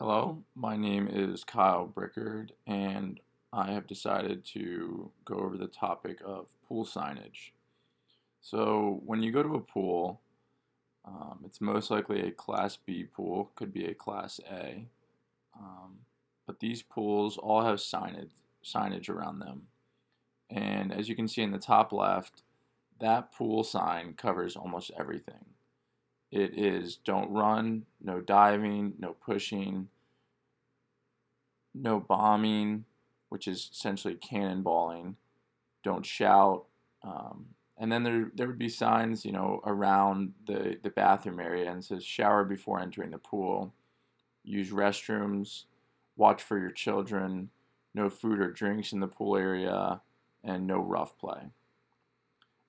Hello, my name is Kyle Brickard, and I have decided to go over the topic of pool signage. So, when you go to a pool, it's most likely a Class B pool, could be a Class A, um, but these pools all have signage around them. And as you can see in the top left, that pool sign covers almost everything. It is don't run, no diving, no pushing, no bombing, which is essentially cannonballing. Don't shout. And then there would be signs, around the bathroom area and says shower before entering the pool, use restrooms, watch for your children, no food or drinks in the pool area, and no rough play.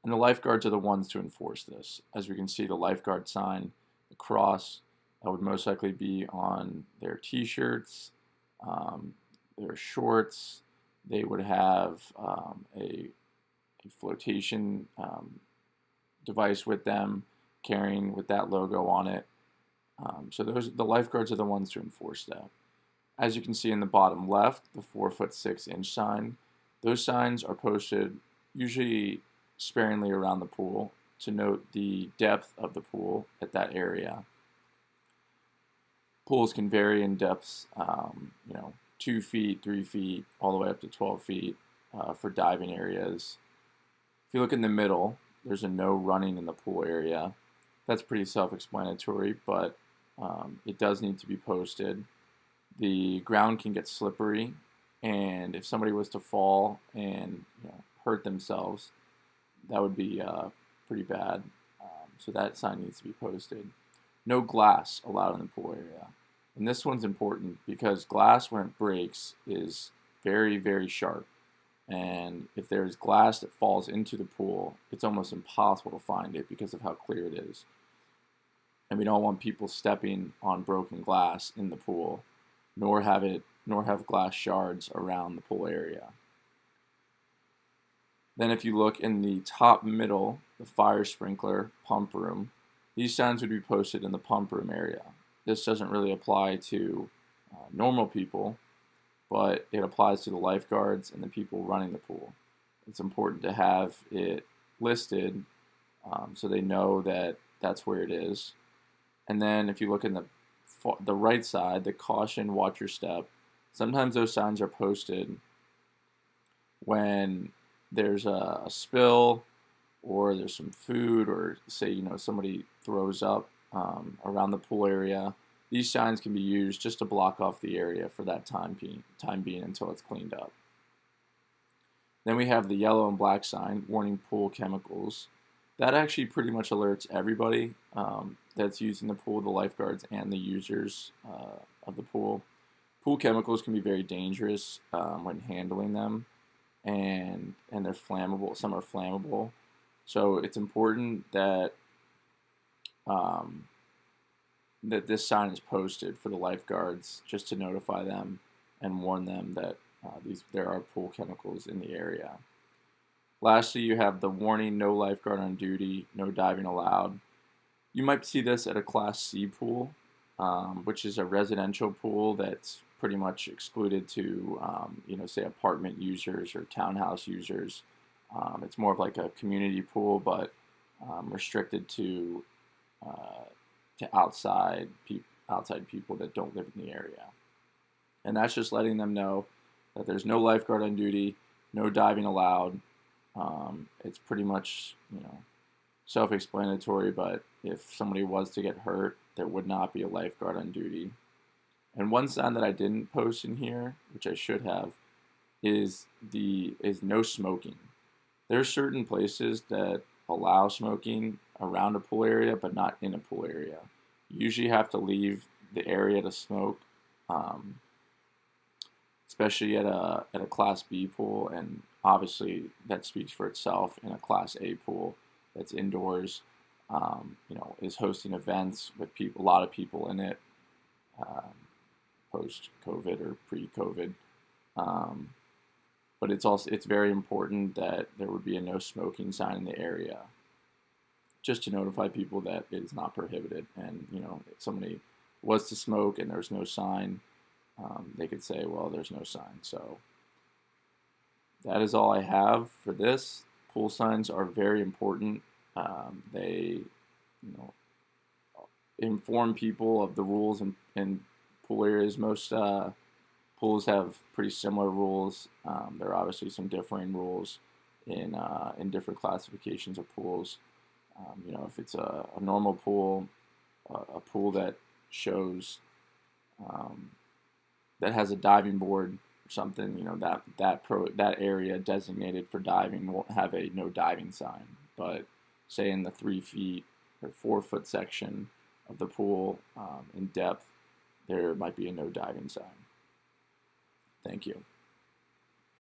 And the lifeguards are the ones to enforce this. As we can see, the lifeguard sign, the cross, that would most likely be on their t-shirts, um, their shorts. They would have a flotation device with them, carrying with that logo on it. So the lifeguards are the ones to enforce that. As you can see in the bottom left, the 4'6" sign, those signs are posted usually sparingly around the pool to note the depth of the pool at that area. Pools can vary in depths, 2 feet, 3 feet, all the way up to 12 feet for diving areas. If you look in the middle, there's a no running in the pool area. That's pretty self-explanatory, but it does need to be posted. The ground can get slippery, and if somebody was to fall and hurt themselves, that would be pretty bad. So that sign needs to be posted. No glass allowed in the pool area. And this one's important because glass, when it breaks, is very, very sharp. And if there's glass that falls into the pool, it's almost impossible to find it because of how clear it is. And we don't want people stepping on broken glass in the pool, nor have glass shards around the pool area. Then if you look in the top middle, the fire sprinkler pump room, these signs would be posted in the pump room area. This doesn't really apply to normal people, but it applies to the lifeguards and the people running the pool. It's important to have it listed so they know that that's where it is. And then if you look in the right side, the caution, watch your step, sometimes those signs are posted when there's a spill or there's some food or say somebody throws up around the pool area. These signs can be used just to block off the area for that time being until it's cleaned up. Then we have the yellow and black sign, warning pool chemicals. That actually pretty much alerts everybody that's using the pool, the lifeguards and the users of the pool. Pool chemicals can be very dangerous when handling them, and they're flammable. Some are flammable, so it's important that that this sign is posted for the lifeguards just to notify them and warn them that there are pool chemicals in the area. Lastly, you have the warning, no lifeguard on duty, no diving allowed. You might see this at a Class C pool, which is a residential pool that's pretty much excluded to, say apartment users or townhouse users. It's more of like a community pool, but restricted to outside people that don't live in the area. And that's just letting them know that there's no lifeguard on duty, no diving allowed. It's pretty much, self-explanatory, but if somebody was to get hurt, there would not be a lifeguard on duty. And one sign that I didn't post in here, which I should have, is no smoking. There are certain places that allow smoking around a pool area, but not in a pool area. You usually have to leave the area to smoke, especially at a Class B pool, and obviously that speaks for itself in a Class A pool that's indoors. Is hosting events with a lot of people in it, post-COVID or pre-COVID. But it's very important that there would be a no smoking sign in the area, just to notify people that it is not prohibited. And if somebody was to smoke and there's no sign, they could say, well, there's no sign. So that is all I have for this. Pool signs are very important. They, inform people of the rules in pool areas. Most pools have pretty similar rules. There are obviously some differing rules in different classifications of pools. If it's a normal pool, a pool that shows that has a diving board or something, that area designated for diving won't have a no diving sign. But say in the 3 feet or 4 foot section of the pool in depth, there might be a no diving sign. Thank you.